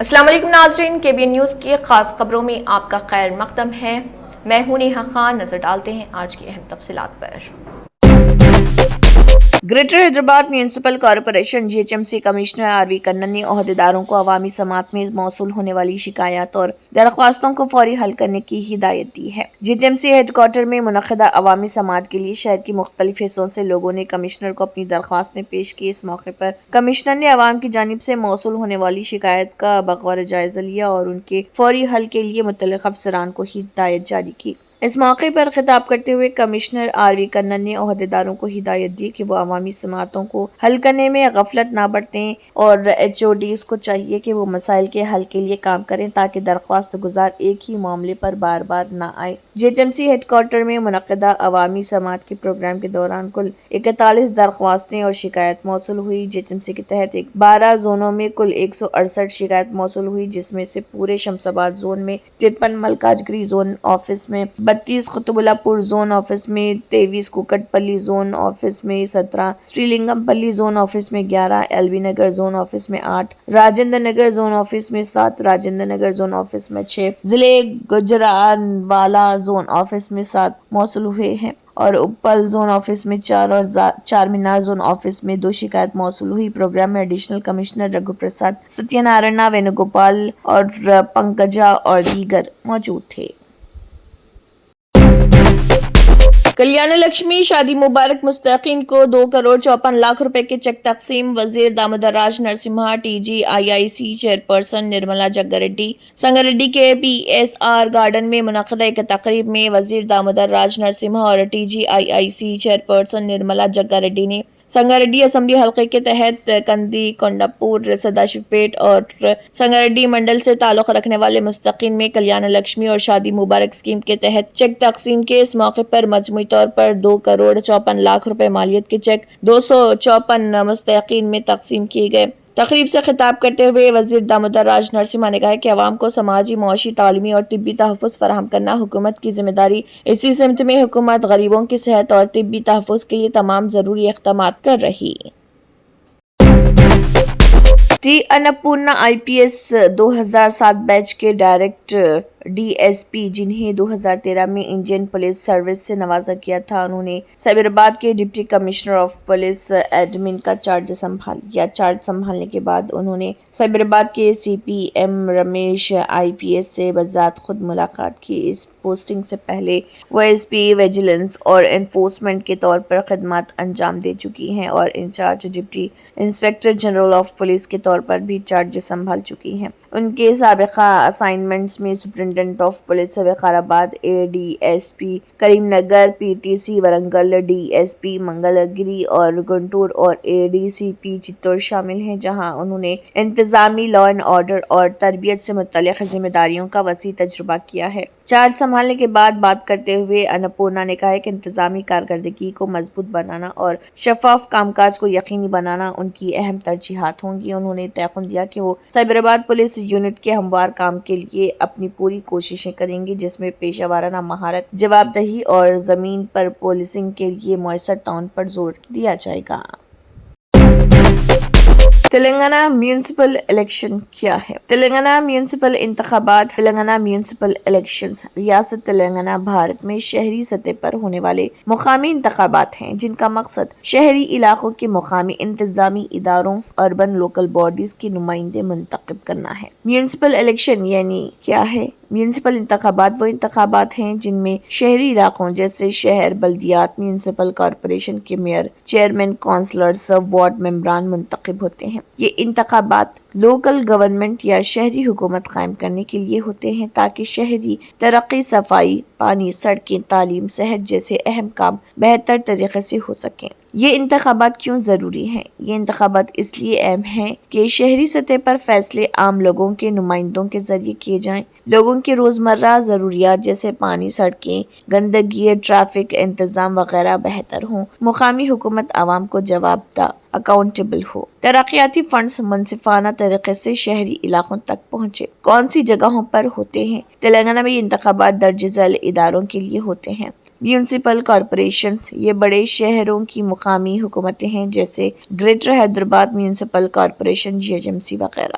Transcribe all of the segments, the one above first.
السلام علیکم ناظرین، KBN نیوز کی خاص خبروں میں آپ کا خیر مقدم ہے۔ میں ہوں نیہا خان۔ نظر ڈالتے ہیں آج کی اہم تفصیلات پر۔ Greater Hyderabad municipal corporation GHMC commissioner R V Kannan نے عہدیداروں کو عوامی سماعت میں موصول ہونے والی شکایات اور درخواستوں کو فوری حل کرنے کی ہدایت دی ہے۔ GHMC ہیڈ کوارٹر میں منعقدہ عوامی سماعت کے لیے شہر کے مختلف حصوں سے لوگوں نے کمشنر کو اپنی درخواستیں پیش کی۔ اس موقع پر کمشنر نے عوام کی جانب سے موصول ہونے والی شکایات کا بغور جائزہ لیا اور ان کے فوری حل کے لیے متعلقہ افسران کو ہدایت جاری کی۔ اس موقع پر خطاب کرتے ہوئے کمشنر آر وی کنن نے عہدیداروں کو ہدایت دی کہ وہ عوامی سماعتوں کو حل کرنے میں غفلت نہ برتیں اور HODs کو چاہیے کہ وہ مسائل کے حل کے لیے کام کریں تاکہ درخواست گزار ایک ہی معاملے پر بار بار نہ آئے۔ GHMC ہیڈ کوارٹر میں منعقدہ عوامی سماعت کے پروگرام کے دوران کل 41 درخواستیں اور شکایات موصول ہوئی۔ GHMC کے تحت 12 زونوں میں کل 168 شکایات موصول ہوئی، جس میں سے پورے شمس آباد زون میں 53، ملکاجگری زون آفس میں 32، قطب اللہ پور زون آفس میں 23، کوکٹ پلی زون آفس میں 17، سری لنگم پلی زون آفس میں 11، LB نگر زون آفس میں 8، راجندر نگر زون آفس میں 7، راجندر نگر زون آفس میں 6، ضلع گجرانوالہ زون آفس میں 7 موصول ہوئے ہیں اور اپل زون آفس میں 4 اور چار مینار زون آفس میں 2 شکایت موصول ہوئی۔ پروگرام میں ایڈیشنل کمشنر رگھو پرساد، ستیہ نارائنا وینوگوپال اور پنکجا اور دیگر موجود تھے۔ کلیان لکشمی شادی مبارک مستحقین کو 2,54,00,000 روپے کے چیک تقسیم۔ وزیر دامودر راج نرسمہا، TGIIC چیئرپرسن نرملا جگا ریڈی سنگاریڈی کے PSR گارڈن میں منعقدہ ایک تقریب میں وزیر دامودر راج نرسمہا اور TGIIC چیئرپرسن نرملا جگا ریڈی نے سنگاریڈی اسمبلی حلقے کے تحت کندی، کونڈاپور، سداشیو پیٹ اور سنگاریڈی منڈل سے تعلق رکھنے والے مستحقین میں کلیان لکشمی اور شادی مبارک اسکیم کے تحت چیک تقسیم کے۔ اس موقع پر مجموعی طور پر 2,54,00,000 روپے مالیت کے چیک 254 مستحقین میں تقسیم کیے گئے۔ تقریب سے خطاب کرتے ہوئے وزیر دامودر راج نرسمہا نے کہا کہ عوام کو سماجی، معاشی، تعلیمی اور طبی تحفظ فراہم کرنا حکومت کی ذمہ داری۔ اسی سمت میں حکومت غریبوں کی صحت اور طبی تحفظ کے لیے تمام ضروری اقدامات کر رہی۔ ٹی اناپورنا IPS 2007 بیچ کے ڈائریکٹ DSP جنہیں 2013 میں انڈین پولیس سروس سے نوازا گیا تھا، انہوں نے سائبرآباد کے deputy commissioner of police admin کا چارج سنبھال لیا۔ چارج سنبھالنے کے بعد انہوں نے سائبرآباد کے CPM رمیش IPS سے بذات خود ملاقات کی۔ اس پوسٹنگ سے پہلے وہ SP ویجیلنس اور انفورسمنٹ کے طور پر خدمات انجام دے چکی ہیں اور incharge deputy inspector general of police کے طور پر بھی چارج سنبھال چکی ہیں۔ ان کے سابقہ اسائنمنٹس میں superintendent of police Vikarabad, ADSP Karimnagar, PTC Warangal, DSP منگل گری اور گنٹور اور ADCP چتور شامل ہیں، جہاں انہوں نے انتظامی، لا اینڈ آرڈر اور تربیت سے متعلق ذمہ داریوں کا وسیع تجربہ کیا ہے۔ چارج سنبھالنے کے بعد بات کرتے ہوئے اناپورنا نے کہا کہ انتظامی کارکردگی کو مضبوط بنانا اور شفاف کام کاج کو یقینی بنانا ان کی اہم ترجیحات ہوں گی۔ انہوں نے تیقن دیا کہ وہ سائبرآباد پولیس یونٹ کے ہموار کام کے لیے اپنی پوری کوششیں کریں گی، جس میں پیشہ ورانہ مہارت، جواب دہی اور زمین پر پولیسنگ کے لیے مؤثر تعاون پر زور دیا جائے گا۔ تلنگانہ میونسپل الیکشن کیا ہے؟ تلنگانہ میونسپل انتخابات۔ تلنگانہ میونسپل الیکشنز ریاست تلنگانہ بھارت میں شہری سطح پر ہونے والے مقامی انتخابات ہیں، جن کا مقصد شہری علاقوں کے مقامی انتظامی اداروں، اربن لوکل باڈیز کے نمائندے منتخب کرنا ہے۔ میونسپل الیکشن یعنی کیا ہے؟ میونسپل انتخابات وہ انتخابات ہیں جن میں شہری علاقوں جیسے شہر، بلدیات، میونسپل کارپوریشن کے میئر، چیئرمین، کونسلرز، وارڈ ممبران منتخب ہوتے ہیں۔ یہ انتخابات لوکل گورنمنٹ یا شہری حکومت قائم کرنے کے لیے ہوتے ہیں تاکہ شہری ترقی، صفائی، پانی، سڑکیں، تعلیم، صحت جیسے اہم کام بہتر طریقے سے ہو سکیں۔ یہ انتخابات کیوں ضروری ہیں؟ یہ انتخابات اس لیے اہم ہیں کہ شہری سطح پر فیصلے عام لوگوں کے نمائندوں کے ذریعے کیے جائیں۔ لوگوں کی روزمرہ ضروریات جیسے پانی، سڑکیں، گندگی، ٹریفک انتظام وغیرہ بہتر ہوں۔ مقامی حکومت عوام کو جواب دہ، اکاؤنٹیبل ہو۔ ترقیاتی فنڈز منصفانہ طریقے سے شہری علاقوں تک پہنچے۔ کون سی جگہوں پر ہوتے ہیں؟ تلنگانہ میں یہ انتخابات درج ذیل اداروں کے لیے ہوتے ہیں۔ میونسپل کارپوریشنز یہ بڑے شہروں کی مقامی حکومتیں ہیں جیسے greater Hyderabad municipal corporation, GHMC وغیرہ۔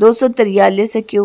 243 Q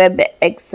WebEx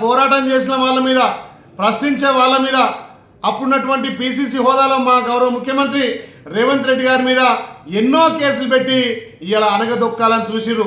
పోరాటం చేసిన వాళ్ళ మీద ప్రశ్నించే వాళ్ళ మీద అప్పుడున్నటువంటి PCC హోదాలో మా గౌరవ ముఖ్యమంత్రి రేవంత్ రెడ్డి గారి మీద ఎన్నో కేసులు పెట్టి ఇలా అనగదొక్కాలని చూసిరు।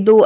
2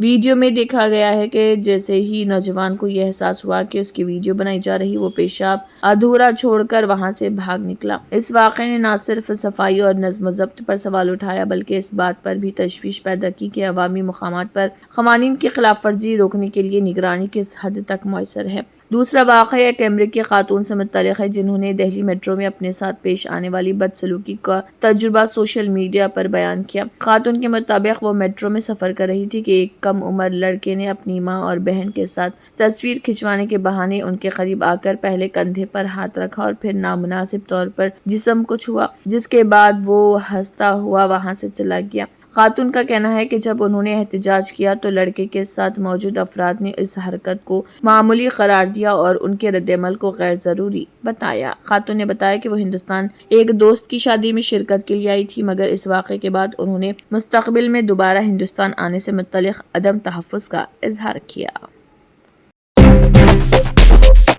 ویڈیو میں دیکھا گیا ہے کہ جیسے ہی نوجوان کو یہ احساس ہوا کہ اس کی ویڈیو بنائی جا رہی وہ پیشاب ادھورا چھوڑ کر وہاں سے بھاگ نکلا۔ اس واقعے نے نہ صرف صفائی اور نظم و ضبط پر سوال اٹھایا بلکہ اس بات پر بھی تشویش پیدا کی کہ عوامی مقامات پر قوانین کی خلاف ورزی روکنے کے لیے نگرانی کس حد تک مؤثر ہے۔ دوسرا واقعہ ایک امریکی خاتون سے متعلق ہے جنہوں نے دہلی میٹرو میں اپنے ساتھ پیش آنے والی بدسلوکی کا تجربہ سوشل میڈیا پر بیان کیا۔ خاتون کے مطابق وہ میٹرو میں سفر کر رہی تھی کہ ایک کم عمر لڑکے نے اپنی ماں اور بہن کے ساتھ تصویر کھنچوانے کے بہانے ان کے قریب آ کر پہلے کندھے پر ہاتھ رکھا اور پھر نامناسب طور پر جسم کو چھوا، جس کے بعد وہ ہنستا ہوا وہاں سے چلا گیا۔ خاتون کا کہنا ہے کہ جب انہوں نے احتجاج کیا تو لڑکے کے ساتھ موجود افراد نے اس حرکت کو معمولی قرار دیا اور ان کے رد عمل کو غیر ضروری بتایا۔ خاتون نے بتایا کہ وہ ہندوستان ایک دوست کی شادی میں شرکت کے لیے آئی تھی، مگر اس واقعے کے بعد انہوں نے مستقبل میں دوبارہ ہندوستان آنے سے متعلق عدم تحفظ کا اظہار کیا۔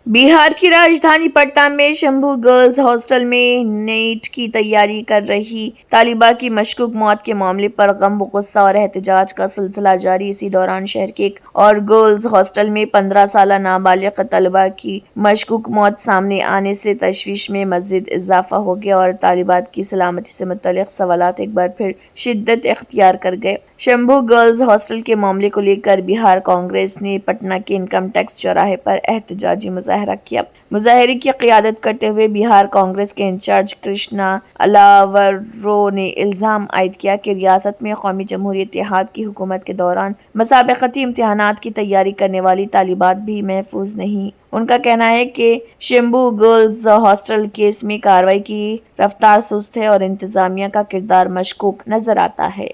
بہار کی راجدھانی پٹنہ میں شمبھو گرلز ہاسٹل میں نیٹ کی تیاری کر رہی طالبہ کی مشکوک موت کے معاملے پر غم و غصہ اور احتجاج کا سلسلہ جاری۔ اسی دوران شہر کے ایک اور گرلز ہاسٹل میں 15 سالہ نابالغ طالبہ کی مشکوک موت سامنے آنے سے تشویش میں مزید اضافہ ہو گیا اور طالبات کی سلامتی سے متعلق سوالات ایک بار پھر شدت اختیار کر گئے۔ شمبھو گرلز ہاسٹل کے معاملے کو لے کر بہار کانگریس نے پٹنہ کے انکم ٹیکس چوراہے پر احتجاجی مظاہرہ کیا۔ مظاہرے کی قیادت کرتے ہوئے بہار کانگریس کے انچارج کرشنا الاورو نے الزام عائد کیا کہ ریاست میں قومی جمہوری اتحاد کی حکومت کے دوران مسابقتی امتحانات کی تیاری کرنے والی طالبات بھی محفوظ نہیں۔ ان کا کہنا ہے کہ شمبھو گرلز ہاسٹل کیس میں کارروائی کی رفتار سست ہے اور انتظامیہ کا کردار مشکوک نظر آتا ہے۔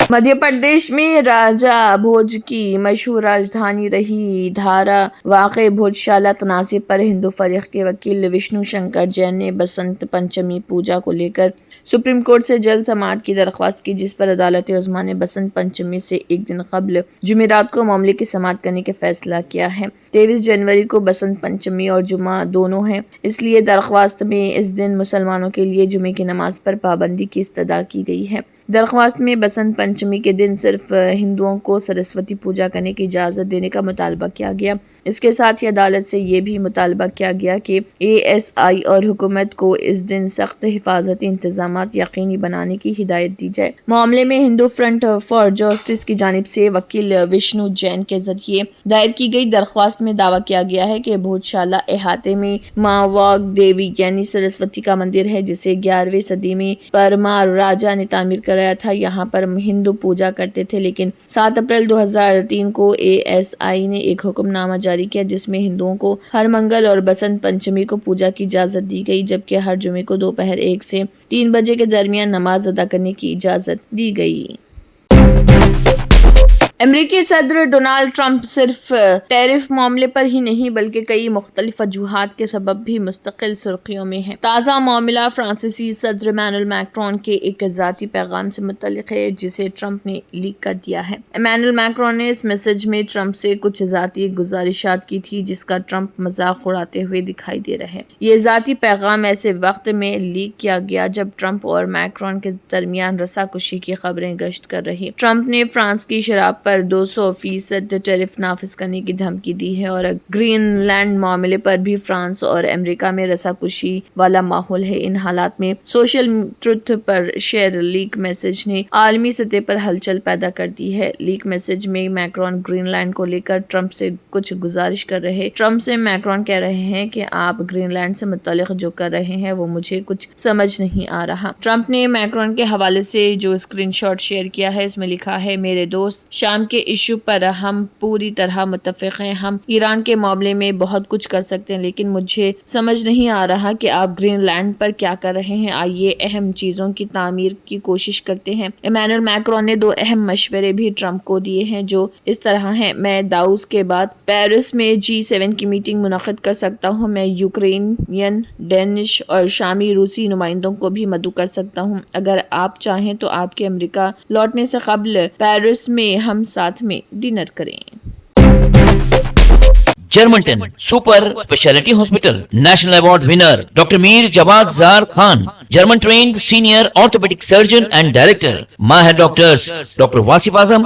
مدھیہ پردیش میں راجہ بھوج کی مشہور راجدھانی رہی دھارا واقع بھوج شالہ تنازع پر ہندو فریق کے وکیل وشنو شنکر جین نے بسنت پنچمی پوجا کو لے کر سپریم کورٹ سے جلد سماعت کی درخواست کی، جس پر عدالت عظمیٰ نے بسنت پنچمی سے ایک دن قبل جمعرات کو معاملے کی سماعت کرنے کا فیصلہ کیا ہے۔ 23 جنوری کو بسنت پنچمی اور جمعہ دونوں ہیں، اس لیے درخواست میں اس دن مسلمانوں کے لیے جمعے کی نماز پر پابندی کی استدعا کی گئی ہے۔ درخواست میں بسنت پنچمی کے دن صرف ہندوؤں کو سرسوتی پوجا کرنے کی اجازت دینے کا مطالبہ کیا گیا۔ اس کے ساتھ ہی عدالت سے یہ بھی مطالبہ کیا گیا کہ ASI اور حکومت کو اس دن سخت حفاظتی انتظامات یقینی بنانے کی ہدایت دی جائے۔ معاملے میں ہندو فرنٹ فار جسٹس کی جانب سے وکیل وشنو جین کے ذریعے دائر کی گئی درخواست میں دعویٰ کیا گیا ہے کہ بھوج شالہ احاطے میں ماں واگ دیوی یعنی سرسوتی کا مندر ہے، جسے 11ویں صدی میں پرمار راجا نے تعمیر کرایا تھا۔ یہاں پر ہندو پوجا کرتے تھے، لیکن 7 اپریل 2003 کو ASI نے ایک حکم نامہ جاری کیا جس میں ہندوؤں کو ہر منگل اور بسنت پنچمی کو پوجا کی اجازت دی گئی، جبکہ ہر جمعے کو دوپہر 1 سے 3 بجے کے درمیان نماز ادا کرنے کی اجازت دی گئی۔ امریکی صدر ڈونالڈ ٹرمپ صرف ٹیرف معاملے پر ہی نہیں بلکہ کئی مختلف وجوہات کے سبب بھی مستقل سرخیوں میں ہے۔ تازہ معاملہ فرانسیسی صدر ایمانوئل میکرون کے ایک ذاتی پیغام سے متعلق ہے جسے ٹرمپ نے لیک کر دیا ہے۔ ایمانوئل میکرون نے اس میسج میں ٹرمپ سے کچھ ذاتی گزارشات کی تھی جس کا ٹرمپ مذاق اڑاتے ہوئے دکھائی دے رہے ہیں۔ یہ ذاتی پیغام ایسے وقت میں لیک کیا گیا جب ٹرمپ اور میکرون کے درمیان رساکشی کی خبریں گشت کر رہی۔ ٹرمپ نے فرانس کی شراب پر 200% ٹیرف نافذ کرنے کی دھمکی دی ہے اور گرین لینڈ معاملے پر بھی فرانس اور امریکہ میں رساکشی والا ماحول ہے۔ ان حالات میں سوشل ٹروتھ پر شیئر لیک میسج نے عالمی سطح پر ہلچل پیدا کر دی ہے۔ لیک میسج میں میکرون گرین لینڈ کو لے کر ٹرمپ سے کچھ گزارش کر رہے۔ ٹرمپ سے میکرون کہہ رہے ہیں کہ آپ گرین لینڈ سے متعلق جو کر رہے ہیں وہ مجھے کچھ سمجھ نہیں آ رہا۔ ٹرمپ نے میکرون کے حوالے سے جو اسکرین شاٹ شیئر کیا ہے اس میں لکھا ہے، میرے دوست، شام کے ایشو پر ہم پوری طرح متفق ہیں۔ ہم ایران کے معاملے میں بہت کچھ کر سکتے ہیں لیکن مجھے سمجھ نہیں آ رہا کہ آپ گرین لینڈ پر کیا کر رہے ہیں۔ آئیے اہم چیزوں کی تعمیر کی کوشش کرتے ہیں۔ ایمانوئل میکرون نے 2 اہم مشورے بھی ٹرمپ کو دیے ہیں جو اس طرح ہیں، میں داووس کے بعد پیرس میں G7 کی میٹنگ منعقد کر سکتا ہوں۔ میں یوکرینین، ڈینش اور شامی روسی نمائندوں کو بھی مدعو کر سکتا ہوں۔ اگر آپ چاہیں تو آپ کے امریکہ لوٹنے سے قبل پیرس میں ہم ساتھ میں ڈنر کریں۔ جرمنٹن super specialty hospital national award winner doctor Mir Jawad Zar Khan German trained senior orthopedic surgeon and director. Mahir doctors Dr. Wasif Azam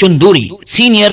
Chunduri senior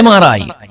MRI,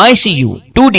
ICU, 2D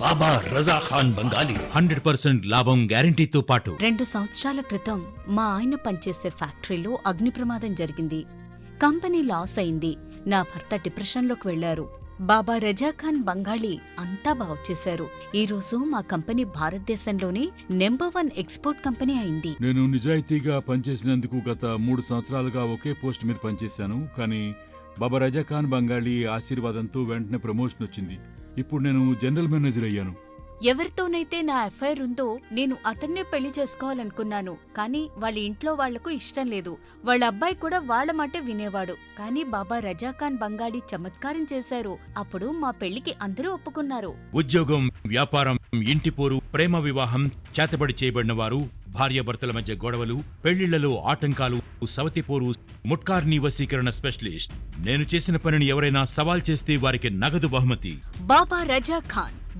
బాబా రజా ఖాన్ బంగాలి 100% లాభం గ్యారంటీతో పాటు 2 సంవత్సరాల క్రితం మా ఆయన పనిచేసే ఫ్యాక్టరీలో అగ్ని ప్రమాదం జరిగింది. కంపెనీ లాస్ అయింది. నా భర్త డిప్రెషన్లోకి వెళ్లారు. బాబా రజా ఖాన్ బంగాళీ అంతా బాగుచేశారు. ఈ రోజు మా కంపెనీ భారతదేశంలోనే నెంబర్ 1 ఎక్స్పోర్ట్ కంపెనీ అయింది. నేను నిజాయితీగా పనిచేసినందుకు గత 3 సంవత్సరాలుగా ఒకే పోస్ట్ మీద పనిచేశాను. కానీ బాబా రజా ఖాన్ బంగాళీ ఆశీర్వాదంతో వెంటనే ప్రమోషన్ వచ్చింది. ఇప్పుడు నేను జనరల్ మేనేజర్ అయ్యాను. ఎవరితోనైతే నా ఎఫ్ఐఆర్ ఉందో నేను అతన్నే పెళ్లి చేసుకోవాలనుకున్నాను. కానీ వాళ్ళ ఇంట్లో వాళ్లకు ఇష్టం లేదు. వాళ్ళ అబ్బాయి కూడా వాళ్ళ మాటే వినేవాడు. కానీ బాబా రజా ఖాన్ బంగాళీ చమత్కారం చేశారు. అప్పుడు మా పెళ్లికి అందరూ ఒప్పుకున్నారు. ఉద్యోగం, వ్యాపారం, ఇంటి పోరు, ప్రేమ వివాహం, చేతబడి చేయబడిన వారు, భార్యాభర్తల మధ్య గొడవలు, పెళ్లిళ్లలో ఆటంకాలు, సవతిపోరు, ముట్కార్నీ వశీకరణ స్పెషలిస్ట్. నేను చేసిన పనిని ఎవరైనా సవాల్ చేస్తే వారికి నగదు బహుమతి. బాబా రజా ఖాన్,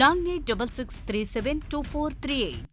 9866372438।